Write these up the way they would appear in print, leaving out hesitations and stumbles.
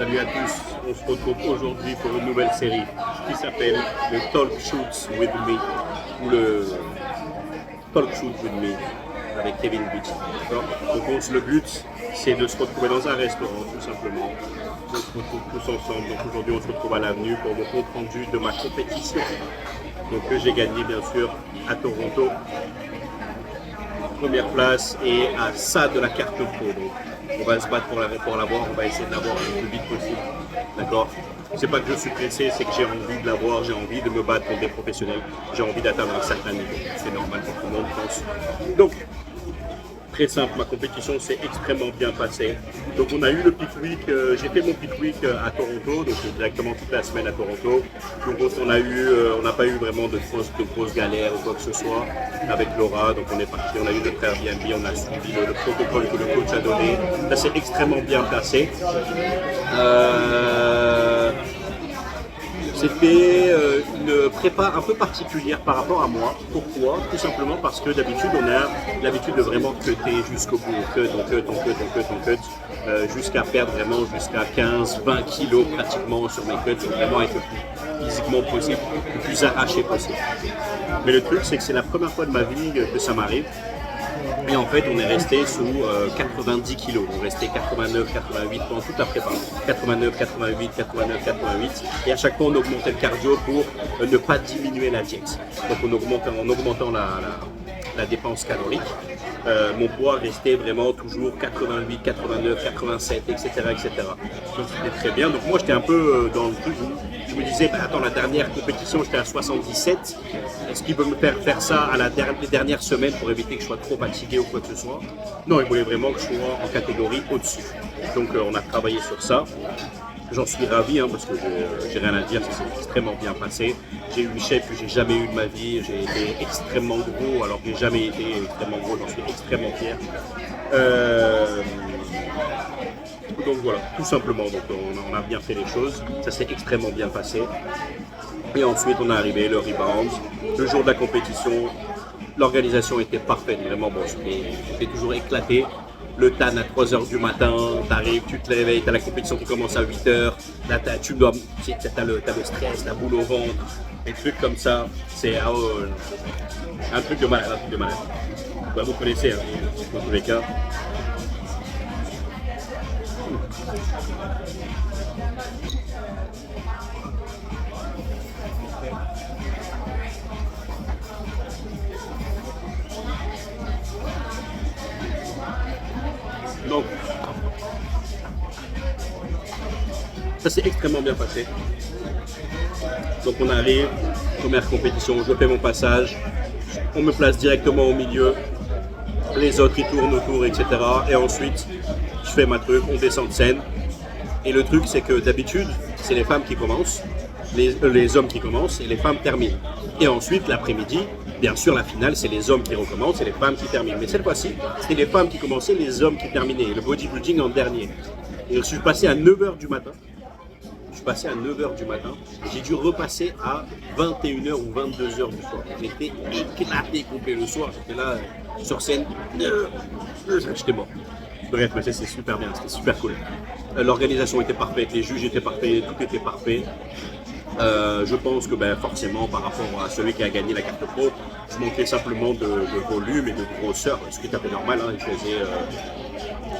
Salut à tous, on se retrouve aujourd'hui pour une nouvelle série qui s'appelle le Talk Shoots with Me ou le Talk Shoot with Me avec Kevin Beach. Donc le but c'est de se retrouver dans un restaurant tout simplement. On se retrouve tous ensemble. Donc aujourd'hui on se retrouve à l'avenue pour mon compte rendu de ma compétition. Donc que j'ai gagné bien sûr à Toronto. Première place et à ça de la carte pro. Donc on va se battre pour l'avoir, on va essayer de l'avoir le plus vite possible. D'accord? C'est pas que je suis pressé, c'est que j'ai envie de l'avoir, j'ai envie de me battre contre des professionnels, j'ai envie d'atteindre un certain niveau. C'est normal pour tout le monde, je pense. Donc, très simple, ma compétition s'est extrêmement bien passée. Donc on a eu le pit week, j'ai fait mon pit week à Toronto, donc directement toute la semaine à Toronto. Donc on n'a pas eu vraiment de grosses galères ou quoi que ce soit avec Laura. Donc on est parti, on a eu notre Airbnb, on a suivi le protocole que le coach a donné. Ça s'est extrêmement bien passé. C'était une prépa un peu particulière par rapport à moi. Pourquoi? Tout simplement parce que d'habitude, on a l'habitude de vraiment cutter jusqu'au bout. On cut, jusqu'à perdre vraiment jusqu'à 15-20 kilos pratiquement sur mes cuts. Vraiment être le plus physiquement possible, le plus arraché possible. Mais le truc, c'est que c'est la première fois de ma vie que ça m'arrive. Et en fait, on est resté sous 90 kg. On est resté 89, 88 pendant toute la prépa. 89, 88, 89, 88. Et à chaque fois, on augmentait le cardio pour ne pas diminuer la diète. Donc en augmentant la dépense calorique, mon poids restait vraiment toujours 88, 89, 87, etc. etc. Donc c'était très bien. Donc moi, j'étais un peu dans le truc où je me disais, attends, la dernière compétition, j'étais à 77. Est-ce qu'il veut me faire ça à les dernières semaines pour éviter que je sois trop fatigué ou quoi que ce soit? Non, il voulait vraiment que je sois en catégorie au-dessus. Donc on a travaillé sur ça. J'en suis ravi parce que j'ai rien à dire, ça s'est extrêmement bien passé. J'ai eu une shape que j'ai jamais eu de ma vie, j'ai été extrêmement gros alors que j'ai jamais été extrêmement gros, j'en suis extrêmement fier. Donc voilà, tout simplement, donc on a bien fait les choses, ça s'est extrêmement bien passé. Et ensuite on est arrivé, le rebound, le jour de la compétition, l'organisation était parfaite, vraiment bon, j'étais toujours éclaté. Le TAN à 3h du matin, t'arrives, tu te réveilles, t'as la compétition qui commence à 8h, là t'as le stress, la boule au ventre, des trucs comme ça, c'est un truc de malade, Bah, vous connaissez, dans tous les cas. Donc, ça s'est extrêmement bien passé. Donc on arrive, première compétition, je fais mon passage, on me place directement au milieu, les autres ils tournent autour, etc. Et ensuite, je fais ma truc, on descend de scène. Et le truc c'est que d'habitude, c'est les femmes qui commencent, les hommes qui commencent et les femmes terminent. Et ensuite, l'après-midi, bien sûr, la finale, c'est les hommes qui recommencent et les femmes qui terminent. Mais cette fois-ci, c'était les femmes qui commençaient, les hommes qui terminaient. Le bodybuilding en dernier. Et je suis passé à 9h du matin. J'ai dû repasser à 21h ou 22h du soir. J'étais éclaté complet le soir. J'étais là, sur scène. J'étais mort. Bref, mais c'est super bien, c'était super cool. L'organisation était parfaite, les juges étaient parfaits, tout était parfait. Je pense que forcément par rapport à celui qui a gagné la carte pro, je manquais simplement de volume et de grosseur, ce qui est un peu normal. Il faisait,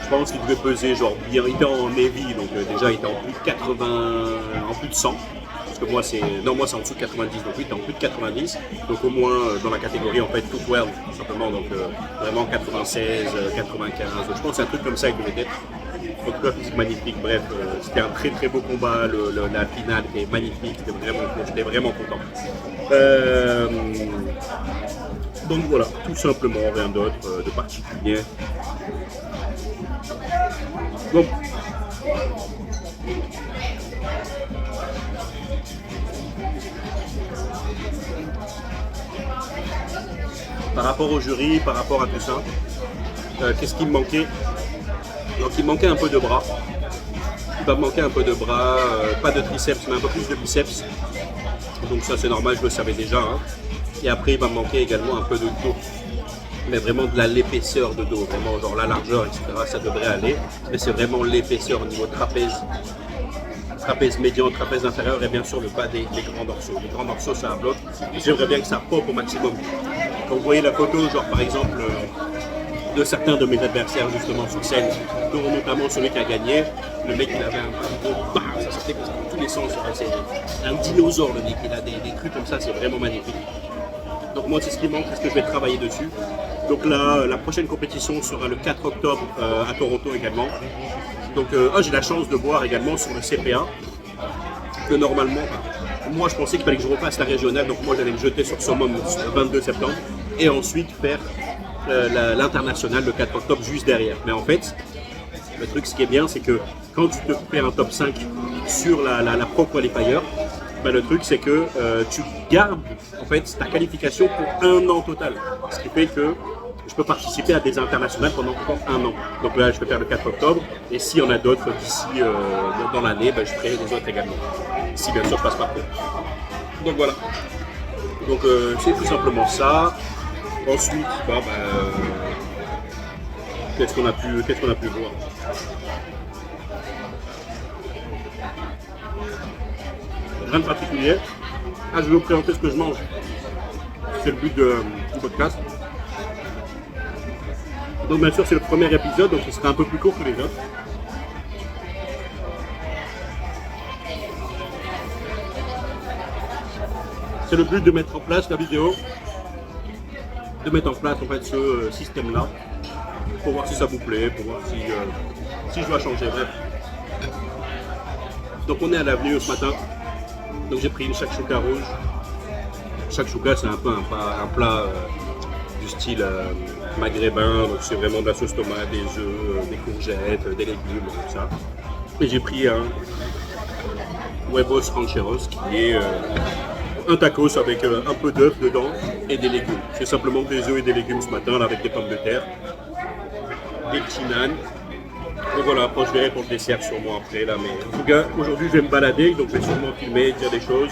je pense qu'il devait peser genre bien, il était en heavy, donc déjà il était en plus de 80, en plus de 100. Parce que moi c'est en dessous de 90, donc lui il était en plus de 90, donc au moins dans la catégorie en fait tout well, tout simplement, donc vraiment 96, 95, je pense que c'est un truc comme ça il devait être. En tout cas, physique magnifique, bref, c'était un très très beau combat, la finale était magnifique, j'étais vraiment content. Donc voilà, tout simplement, rien d'autre de particulier. Donc, par rapport au jury, par rapport à tout ça, qu'est-ce qui me manquait? Donc il manquait un peu de bras. Il va me manquer un peu de bras, pas de triceps, mais un peu plus de biceps. Donc ça c'est normal, je le savais déjà. Et après il va me manquer également un peu de dos. Mais vraiment de l'épaisseur de dos, vraiment genre la largeur, etc. Ça devrait aller. Mais c'est vraiment l'épaisseur au niveau trapèze trapèze médian, trapèze inférieur et bien sûr le bas des grands dorsaux. Les grands dorsaux, c'est un bloc. J'aimerais bien que ça pompe au maximum. Quand vous voyez la photo, genre par exemple de certains de mes adversaires justement sur scène, dont notamment celui qui a gagné, le mec il avait un gros bam, ça sortait dans tous les sens. C'est un dinosaure le mec, il a des trucs comme ça, c'est vraiment magnifique. Donc moi c'est ce qui manque, c'est ce que je vais travailler dessus. Donc là, la prochaine compétition sera le 4 octobre à Toronto également. Donc j'ai la chance de boire également sur le CPA, que normalement, moi je pensais qu'il fallait que je repasse la régionale, donc moi j'allais me jeter sur Summum le 22 septembre et ensuite faire l'international le 4 octobre juste derrière. Mais en fait, le truc ce qui est bien, c'est que quand tu te fais un top 5 sur la Pro Qualifier, ben, le truc c'est que tu gardes en fait ta qualification pour un an total. Ce qui fait que je peux participer à des internationales pendant encore un an. Donc là je vais faire le 4 octobre et s'il y en a d'autres d'ici dans l'année, ben, je ferai les autres également. Si bien sûr je passe par contre. Donc voilà. Donc c'est tout simplement ça. Ensuite, qu'est-ce qu'on a pu voir? Rien de particulier. Je vais vous présenter ce que je mange. C'est le but du podcast. Donc bien sûr c'est le premier épisode, donc il sera un peu plus court que les autres. C'est le but de mettre en place la vidéo, de mettre en place en fait ce système-là, pour voir si ça vous plaît, pour voir si je dois changer, bref. Donc on est à l'avenue ce matin, donc j'ai pris une shakshuka rouge. Shakshuka c'est un peu un plat du style maghrébin, donc c'est vraiment de la sauce tomate, des œufs, des courgettes, des légumes, tout ça. Et j'ai pris un huevos rancheros qui est un tacos avec un peu d'œuf dedans et des légumes. C'est simplement des œufs et des légumes ce matin là, avec des pommes de terre, des petits nanes. Donc voilà, après je verrai pour le dessert sûrement après là, mais en tout cas aujourd'hui je vais me balader, donc je vais sûrement filmer, dire des choses.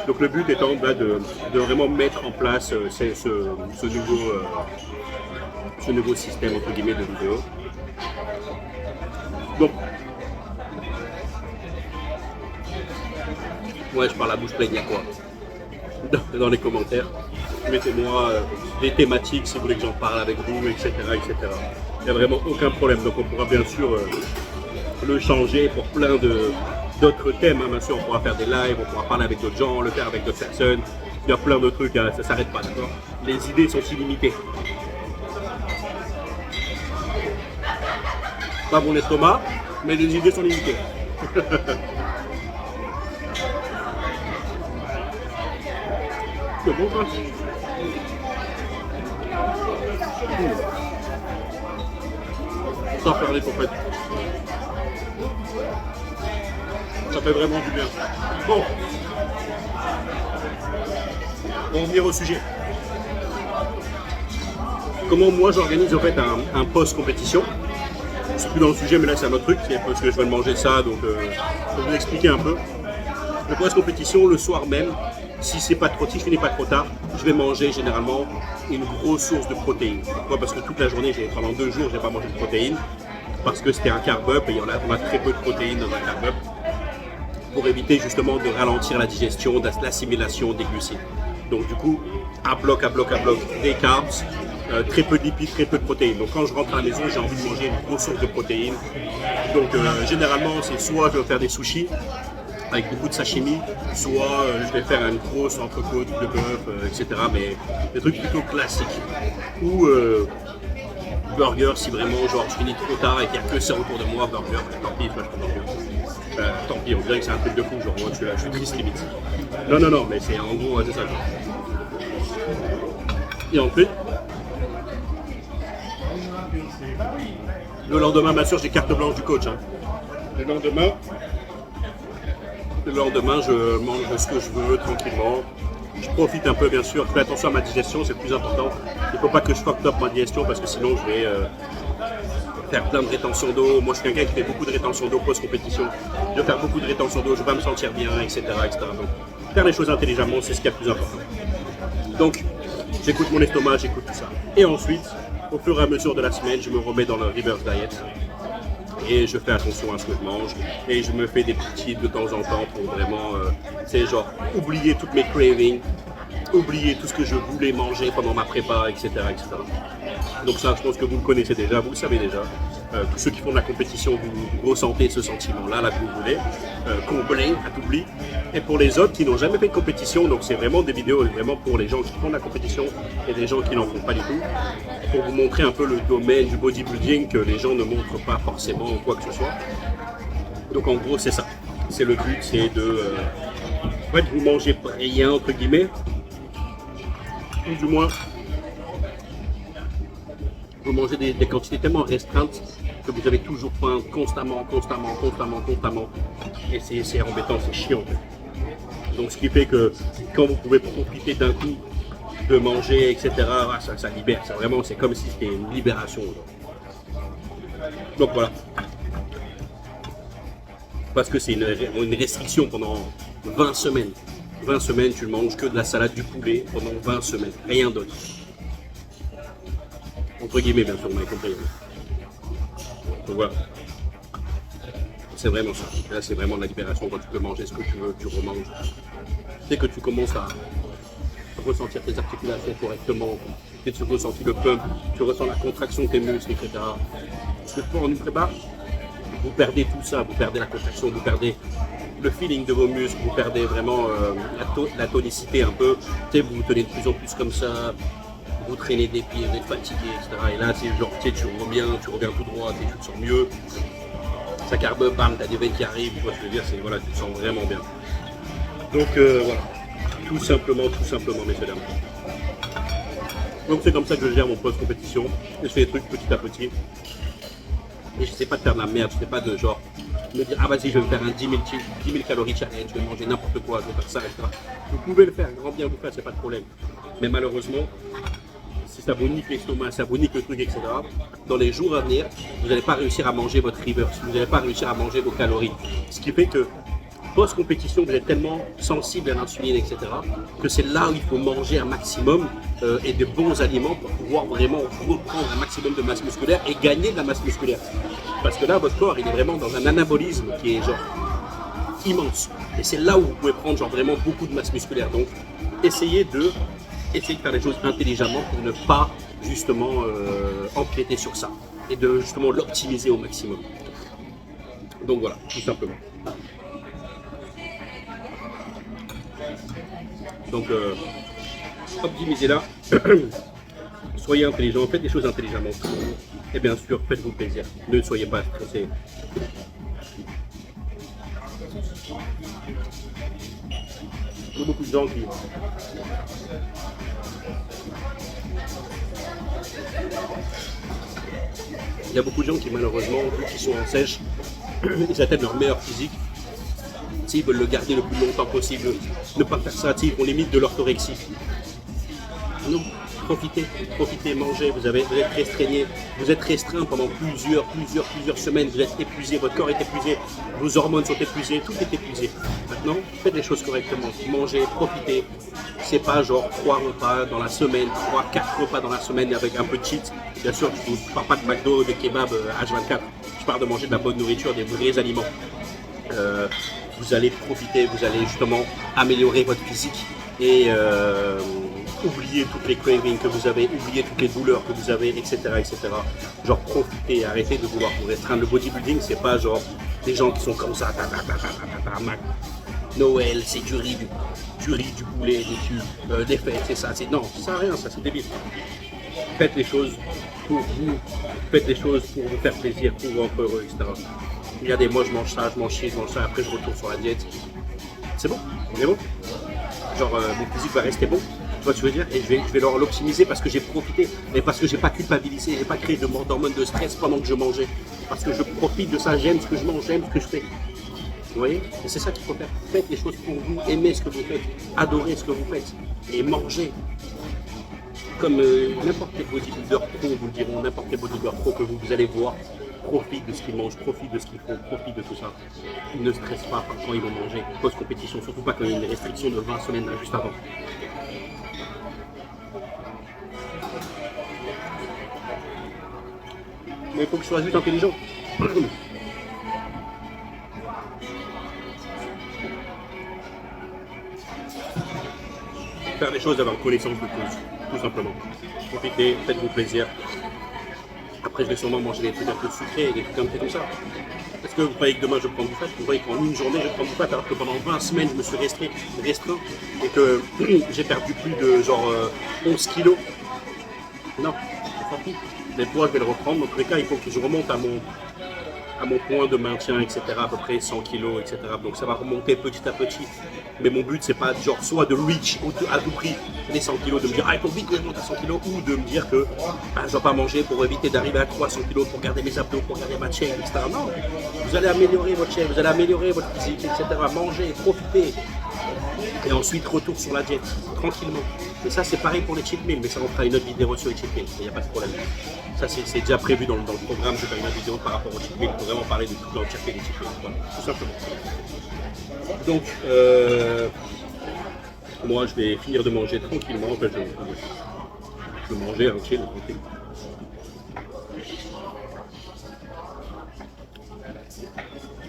Donc le but étant là, de vraiment mettre en place ce nouveau système entre guillemets de vidéo. Donc ouais, je parle à bouche pleine, il y a quoi dans les commentaires. Mettez-moi des thématiques si vous voulez que j'en parle avec vous, etc. etc. Il n'y a vraiment aucun problème. Donc on pourra bien sûr le changer pour plein d'autres thèmes. Bien sûr, on pourra faire des lives, on pourra parler avec d'autres gens, le faire avec d'autres personnes. Il y a plein de trucs, ça ne s'arrête pas, d'accord? Les idées sont illimitées. Pas mon estomac, mais les idées sont limitées. C'est bon ça. Sans faire les compètes. Ça fait vraiment du bien. Bon. On va venir au sujet. Comment moi j'organise en fait un post-compétition. C'est plus dans le sujet, mais là c'est un autre truc, c'est parce que je vais manger ça, donc je vais vous expliquer un peu. Le post-compétition, le soir même, si je finis pas trop tard, je vais manger généralement une grosse source de protéines. Pourquoi? Parce que toute la journée, pendant 2 jours, je n'ai pas mangé de protéines, parce que c'était un carb-up et on a très peu de protéines dans un carb-up, pour éviter justement de ralentir la digestion, l'assimilation des glucides. Donc du coup, à bloc, des carbs, très peu de lipides, très peu de protéines. Donc quand je rentre à la maison, j'ai envie de manger une grosse source de protéines. Donc généralement, c'est soit je vais faire des sushis, avec beaucoup de sashimi, soit je vais faire une grosse entrecôte de bœuf, etc. Mais des trucs plutôt classiques. Ou burger, si vraiment genre je finis trop tard et qu'il n'y a que ça autour de moi, burger, tant pis, je prends burger. Tant pis, on dirait que c'est un truc de fou, genre moi je suis triste limite. Non, mais c'est en gros, c'est ça. Et ensuite, le lendemain, bien sûr, j'ai carte blanche du coach. Hein. Le lendemain, je mange ce que je veux tranquillement. Je profite un peu, bien sûr. Je fais attention à ma digestion, c'est le plus important. Il ne faut pas que je fuck up ma digestion parce que sinon je vais faire plein de rétention d'eau. Moi, je suis quelqu'un qui fait beaucoup de rétention d'eau post-compétition. Je vais faire beaucoup de rétention d'eau, je vais me sentir bien, etc. Donc, faire les choses intelligemment, c'est ce qui est le plus important. Donc, j'écoute mon estomac, j'écoute tout ça. Et ensuite, au fur et à mesure de la semaine, je me remets dans le reverse diet. Et je fais attention à ce que je mange. Et je me fais des petits cheats de temps en temps pour vraiment, genre, oublier toutes mes cravings, oublier tout ce que je voulais manger pendant ma prépa, etc., etc. Donc ça, je pense que vous le connaissez déjà, vous le savez déjà. Tous ceux qui font de la compétition, vous ressentez ce sentiment-là, là que vous voulez, combler à tout prix. Et pour les autres qui n'ont jamais fait de compétition, donc c'est vraiment des vidéos vraiment pour les gens qui font de la compétition et des gens qui n'en font pas du tout, pour vous montrer un peu le domaine du bodybuilding que les gens ne montrent pas forcément ou quoi que ce soit. Donc en gros, c'est ça. C'est le but, c'est de... en fait, vous mangez rien, entre guillemets, ou du moins... vous mangez des quantités tellement restreintes que vous avez toujours faim constamment. Et c'est embêtant, c'est chiant. Donc ce qui fait que quand vous pouvez profiter d'un coup de manger, etc., ça libère. C'est comme si c'était une libération. Donc voilà. Parce que c'est une restriction pendant 20 semaines. 20 semaines, tu ne manges que de la salade, du poulet pendant 20 semaines. Rien d'autre. Entre guillemets, bien sûr, on m'a compris. Donc voilà. C'est vraiment ça. Là, c'est vraiment de la libération quand tu peux manger ce que tu veux, tu remanges. Dès que tu commences à ressentir tes articulations correctement, dès que tu ressens le pump, tu ressens la contraction de tes muscles, etc. Parce que pour une prépa, vous perdez tout ça, vous perdez la contraction, vous perdez le feeling de vos muscles, vous perdez vraiment la tonicité un peu. Tu sais, vous vous tenez de plus en plus comme ça. Vous traînez des pieds, vous êtes fatigué, etc. Et là, c'est genre, tu reviens tout droit, tu te sens mieux. Ça carbe, bam, t'as des veines qui arrivent, tu vois ce que je veux dire, voilà, tu te sens vraiment bien. Donc voilà, tout simplement, messieurs dames. Donc c'est comme ça que je gère mon post-compétition. Je fais des trucs petit à petit. Et je sais pas de faire de la merde, je sais pas de genre me dire ah vas-y je vais me faire un 10 000 calories challenge, je vais manger n'importe quoi, je vais faire ça, etc. Vous pouvez le faire, grand bien vous faire, c'est pas de problème. Mais malheureusement, si ça vous nique l'estomac, ça vous nique le truc, etc., dans les jours à venir, vous n'allez pas réussir à manger votre reverse, vous n'allez pas réussir à manger vos calories. Ce qui fait que post-compétition, vous êtes tellement sensible à l'insuline, etc., que c'est là où il faut manger un maximum et de bons aliments pour pouvoir vraiment reprendre un maximum de masse musculaire et gagner de la masse musculaire. Parce que là, votre corps, il est vraiment dans un anabolisme qui est genre immense. Et c'est là où vous pouvez prendre genre vraiment beaucoup de masse musculaire. Donc, essayez de faire les choses intelligemment pour ne pas justement empiéter sur ça et de justement l'optimiser au maximum. Donc voilà, tout simplement. Donc optimisez-la, soyez intelligent, faites des choses intelligemment et bien sûr faites-vous plaisir, ne soyez pas stressés. Il y a beaucoup de gens qui malheureusement, vu qu'ils sont en sèche, ils atteignent leur meilleur physique. Ils veulent le garder le plus longtemps possible, ne pas faire ça, ils font limite de l'orthorexie. Non, profitez, mangez, vous êtes restreigné, vous êtes restreint pendant plusieurs semaines, vous êtes épuisé, votre corps est épuisé, vos hormones sont épuisées, tout est épuisé. Maintenant, faites les choses correctement, mangez, profitez. C'est pas genre 3 repas dans la semaine, 3-4 repas dans la semaine avec un peu de cheat. Bien sûr, je ne parle pas de McDo, de kebab H24, je parle de manger de la bonne nourriture, des vrais aliments. Vous allez profiter, vous allez justement améliorer votre physique et oublier toutes les cravings que vous avez, oublier toutes les douleurs que vous avez, etc. Genre profitez, arrêtez de vouloir vous restreindre. Le bodybuilding, c'est pas genre des gens qui sont comme ça, Noël, c'est du riz, du poulet, des fêtes, c'est ça. Non, ça sert à rien, ça c'est débile. Faites les choses pour vous, faites les choses pour vous faire plaisir, pour vous rendre heureux, etc. Regardez, moi je mange ça, je mange ci, je mange ça, après je retourne sur la diète. C'est bon, c'est bon. Genre mon physique va rester bon, tu vois ce que je veux dire. Et je vais l'optimiser parce que j'ai profité, mais parce que j'ai pas culpabilisé, j'ai pas créé d'hormones de stress pendant que je mangeais. Parce que je profite de ça, j'aime ce que je mange, j'aime ce que je fais. Vous voyez? Et c'est ça qu'il faut faire. Faites les choses pour vous, aimez ce que vous faites, adorez ce que vous faites et mangez. Comme n'importe quel bodybuilder pro vous le diront, n'importe quel bodybuilder pro que vous allez voir, profite de ce qu'ils mangent, profite de ce qu'ils font, profite de tout ça. Ils ne stressent pas quand ils vont manger, post-compétition, surtout pas quand il y a une restriction de 20 semaines là, juste avant. Mais il faut que je sois juste intelligent. faire les choses avec connaissance de cause, tout simplement. Profitez, faites-vous plaisir. Après, je vais sûrement manger des trucs un peu sucrés, des trucs comme ça. Est-ce que vous croyez que demain je prends du fat? Vous croyez qu'en une journée je prends du fat alors que pendant 20 semaines je me suis restreint et que j'ai perdu plus de genre 11 kilos? Non, je m'en fous. Les poids, je vais le reprendre. Dans tous les cas, il faut que je remonte à mon point de maintien, etc. À peu près 100 kilos, etc. Donc ça va remonter petit à petit. Mais mon but, c'est pas genre soit de reach à tout prix les 100 kilos, de me dire ah il faut vite que je monte à 100 kilos, ou de me dire que bah, je dois pas manger pour éviter d'arriver à 300 kilos, pour garder mes abdos, pour garder ma chaîne, etc. Non, vous allez améliorer votre chaîne, vous allez améliorer votre physique, etc. Mangez, profitez. Et ensuite, retour sur la diète, tranquillement. Et ça, c'est pareil pour les cheat meals, mais ça, on fera une autre vidéo sur les cheat meals, il n'y a pas de problème. Ça, c'est déjà prévu dans le programme, je vais faire une autre vidéo par rapport aux cheat meals pour vraiment parler de toute l'entièreté des cheat meals. Voilà, tout simplement. Donc, moi, je vais finir de manger tranquillement. Enfin, je vais manger tranquille.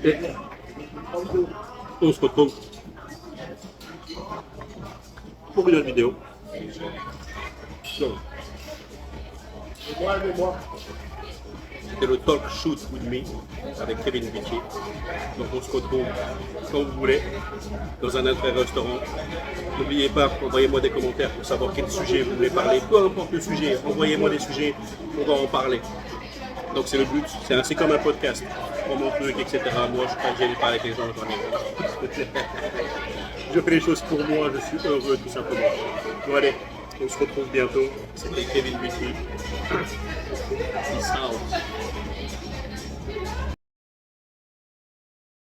Et on se retrouve pour une autre vidéo. C'était le Talk Shoot with Me avec Kevin Beatty. Donc on se retrouve quand vous voulez dans un autre restaurant. N'oubliez pas, envoyez-moi des commentaires pour savoir quel sujet vous voulez parler. Peu importe le sujet, envoyez-moi des sujets, on va en parler. Donc c'est le but, c'est comme un podcast. Pour mon truc, etc. Moi je suis pas gêné par avec les gens, je fais les choses pour moi, je suis heureux tout simplement. Bon allez, on se retrouve bientôt. C'était Kevin Beatty.